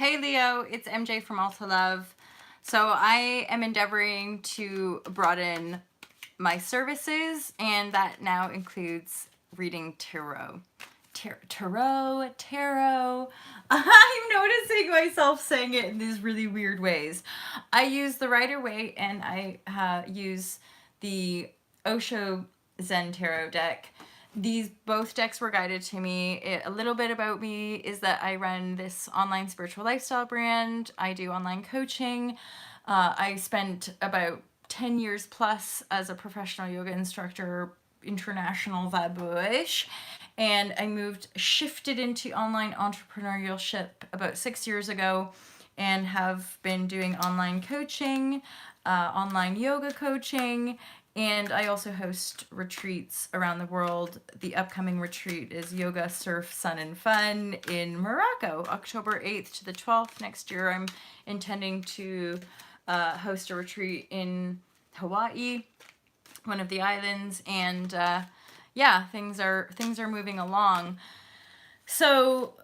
Hey Leo, it's MJ from I UNPLUG. So I am endeavoring to broaden my services, and that now includes reading tarot. Tarot. I'm noticing myself saying it in these really weird ways. I use the Rider-Waite and I use the Osho Zen Tarot deck. These both decks were guided to me. A little bit about me is that I run this online spiritual lifestyle brand. I do online coaching. I spent about 10 years plus as a professional yoga instructor, international vibrashe, and I shifted into online entrepreneurship about 6 years ago and have been doing online coaching, online yoga coaching, and I also host retreats around the world. The upcoming retreat is Yoga, Surf, Sun, and Fun in Morocco, October 8th to the 12th. Next year, I'm intending to host a retreat in Hawaii, one of the islands, and yeah, things are moving along. So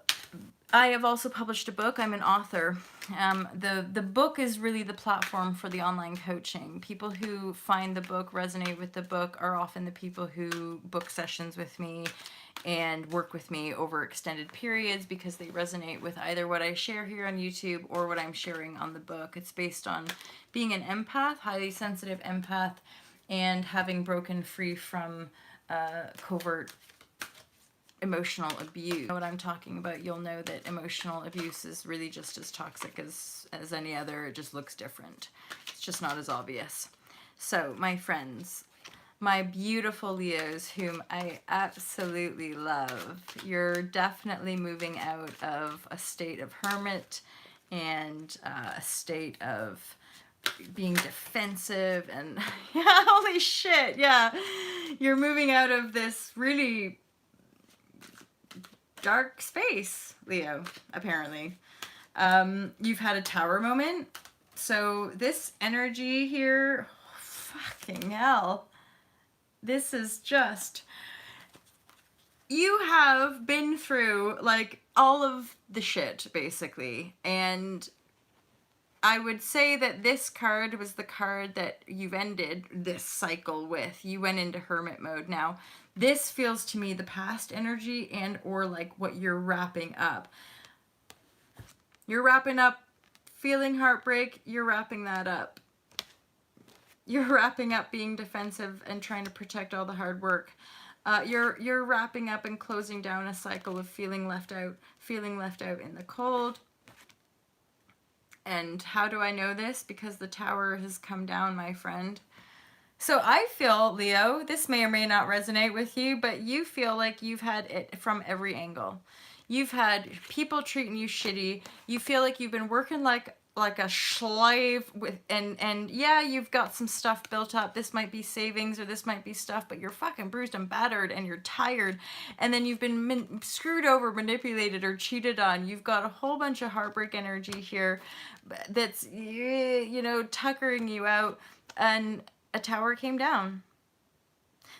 I have also published a book. I'm an author. The book is really the platform for the online coaching. People who find the book, resonate with the book, are often the people who book sessions with me and work with me over extended periods because they resonate with either what I share here on YouTube or what I'm sharing on the book. It's based on being an empath, highly sensitive empath, and having broken free from covert emotional abuse. You know what I'm talking about? You'll know that emotional abuse is really just as toxic as any other. It just looks different. It's just not as obvious. So, my friends, my beautiful Leos, whom I absolutely love, you're definitely moving out of a state of hermit and a state of being defensive and yeah, holy shit, yeah. You're moving out of this really dark space, Leo, apparently. You've had a tower moment. So this energy here, fucking hell. This is just, you have been through like all of the shit basically, and I would say that this card was the card that you've ended this cycle with. You went into hermit mode. Now, this feels to me the past energy and or like what you're wrapping up. You're wrapping up feeling heartbreak. You're wrapping that up. You're wrapping up being defensive and trying to protect all the hard work. You're wrapping up and closing down a cycle of feeling left out in the cold. And how do I know this? Because the tower has come down, my friend. So I feel, Leo, this may or may not resonate with you, but you feel like you've had it from every angle. You've had people treating you shitty. You feel like you've been working like a slave with, and yeah, you've got some stuff built up. This might be savings or this might be stuff, but you're fucking bruised and battered and you're tired. And then you've been screwed over, manipulated, or cheated on. You've got a whole bunch of heartbreak energy here that's, you know, tuckering you out, and a tower came down.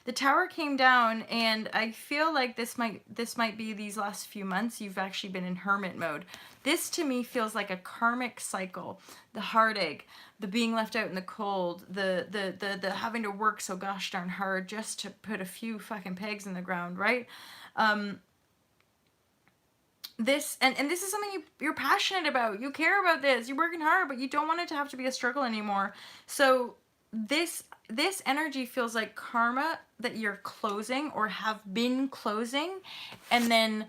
The tower came down, and I feel like this might be these last few months you've actually been in hermit mode. This to me feels like a karmic cycle. The heartache, the being left out in the cold, the having to work so gosh darn hard just to put a few fucking pegs in the ground, right? This and this is something you're passionate about. You care about this. You're working hard, but you don't want it to have to be a struggle anymore. So this energy feels like karma that you're closing or have been closing, and then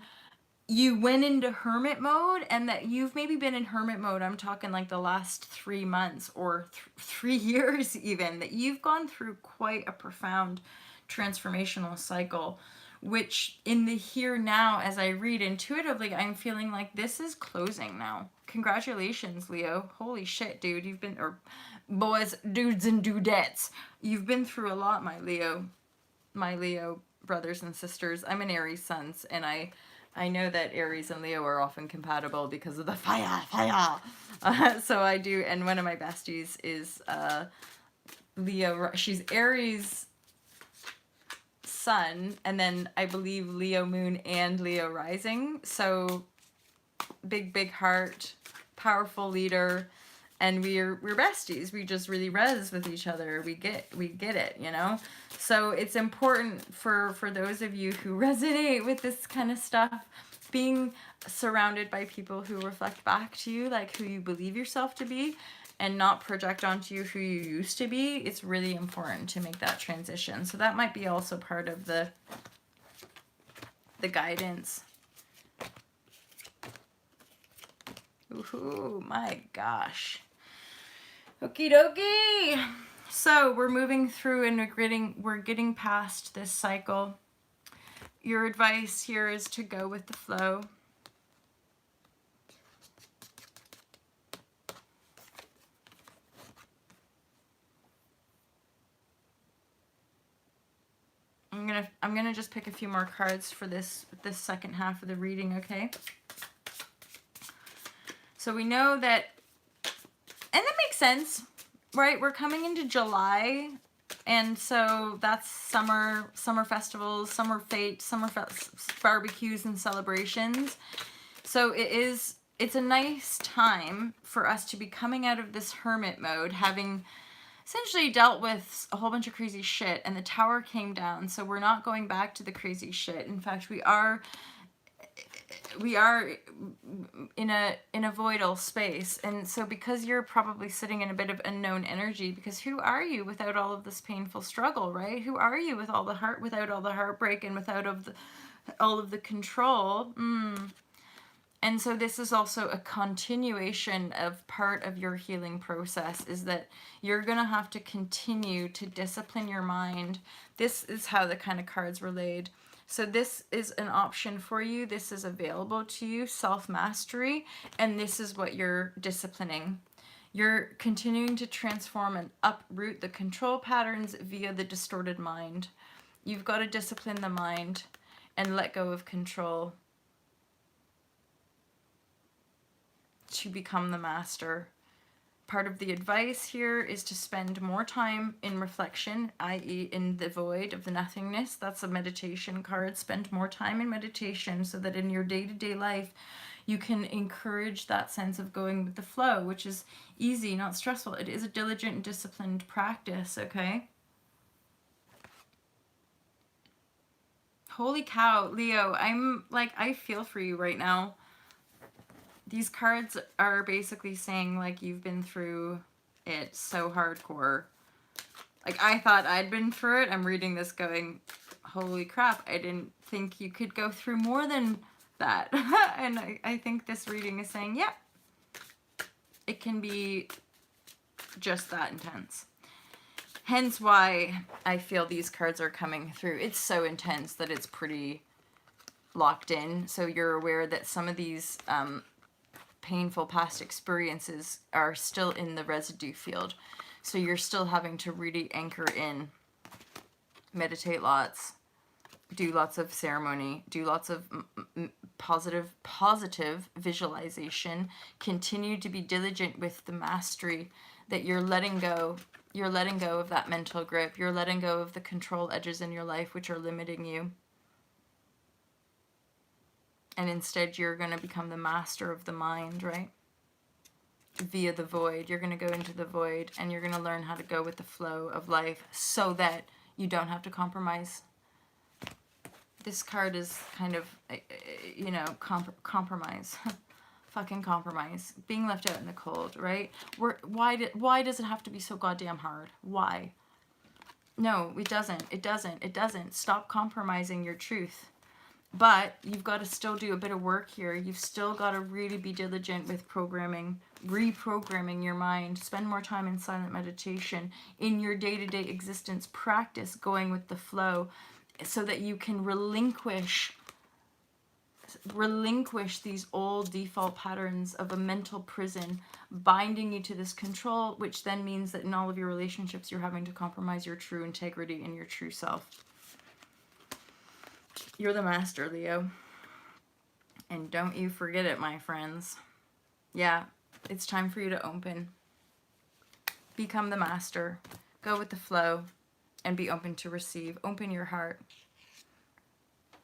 you went into hermit mode, and that you've maybe been in hermit mode. I'm talking like the last 3 months or 3 years even, that you've gone through quite a profound transformational cycle, which in the here now, as I read intuitively, I'm feeling like this is closing now. Congratulations, Leo. Holy shit, dude. You've been, or boys, dudes and dudettes, you've been through a lot, my Leo brothers and sisters. I'm an Aries sun, and I know that Aries and Leo are often compatible because of the fire. So I do, and one of my besties is Leo. She's Aries sun, and then I believe Leo moon and Leo rising. So big heart. powerful leader, and we're besties. We just really res with each other. We get it, you know? So it's important for those of you who resonate with this kind of stuff, being surrounded by people who reflect back to you like who you believe yourself to be, and not project onto you who you used to be. It's really important to make that transition. So that might be also part of the guidance. Ooh, my gosh. Okie dokie. So we're moving through and we're getting past this cycle. Your advice here is to go with the flow. I'm gonna just pick a few more cards for this second half of the reading, okay? So we know that, and that makes sense, right? We're coming into July, and so that's summer festivals, summer fete, barbecues and celebrations. So it's a nice time for us to be coming out of this hermit mode, having essentially dealt with a whole bunch of crazy shit, and the tower came down, so we're not going back to the crazy shit. In fact, we are in a voidal space. And so because you're probably sitting in a bit of unknown energy, because who are you without all of this painful struggle, right? Who are you without all the heartbreak and without all of the control? And so this is also a continuation of part of your healing process, is that you're going to have to continue to discipline your mind. This is how the kind of cards were laid. So this is an option for you. This is available to you, self-mastery, and this is what you're disciplining. You're continuing to transform and uproot the control patterns via the distorted mind. You've got to discipline the mind and let go of control to become the master. Part of the advice here is to spend more time in reflection, i.e. in the void of the nothingness. That's a meditation card. Spend more time in meditation so that in your day-to-day life you can encourage that sense of going with the flow, which is easy, not stressful. It is a diligent and disciplined practice, okay? Holy cow, Leo, I feel for you right now. These cards are basically saying, like, you've been through it so hardcore. Like, I thought I'd been through it. I'm reading this going, holy crap, I didn't think you could go through more than that. And I think this reading is saying, yeah, it can be just that intense. Hence why I feel these cards are coming through. It's so intense that it's pretty locked in. So you're aware that some of these painful past experiences are still in the residue field. So you're still having to really anchor in, meditate lots, do lots of ceremony, do lots of positive visualization, continue to be diligent with the mastery, that you're letting go of that mental grip, you're letting go of the control edges in your life which are limiting you. And instead you're going to become the master of the mind, right? Via the void. You're going to go into the void and you're going to learn how to go with the flow of life so that you don't have to compromise. This card is kind of, you know, compromise. Fucking compromise. Being left out in the cold, right? Why does it have to be so goddamn hard? Why? No, it doesn't. It doesn't. It doesn't. Stop compromising your truth. But you've got to still do a bit of work here. You've still got to really be diligent with reprogramming your mind. Spend more time in silent meditation. In your day-to-day existence, practice going with the flow so that you can relinquish these old default patterns of a mental prison binding you to this control, which then means that in all of your relationships you're having to compromise your true integrity and your true self. You're the master, Leo. And don't you forget it, my friends. Yeah, it's time for you to open. Become the master. Go with the flow. And be open to receive. Open your heart.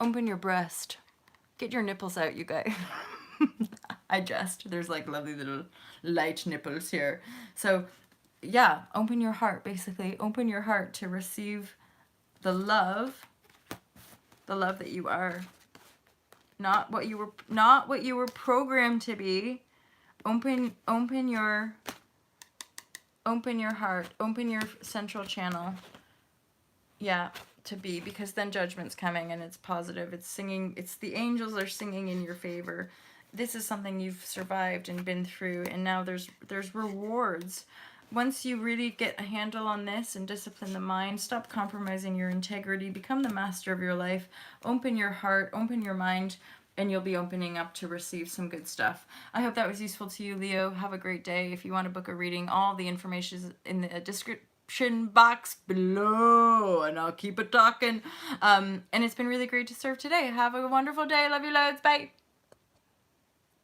Open your breast. Get your nipples out, you guys. I jest. There's like lovely little light nipples here. So yeah, open your heart, basically. Open your heart to receive the love that you are. Not what you were programmed to be. Open your heart, open your central channel. Yeah, to be, because then judgment's coming and it's positive. It's singing, it's the angels are singing in your favor. This is something you've survived and been through, and now there's rewards. Once you really get a handle on this and discipline the mind, stop compromising your integrity, become the master of your life, open your heart, open your mind, and you'll be opening up to receive some good stuff. I hope that was useful to you, Leo. Have a great day. If you want to book a reading, all the information is in the description box below, and I'll keep it talking. And it's been really great to serve today. Have a wonderful day. Love you loads. Bye.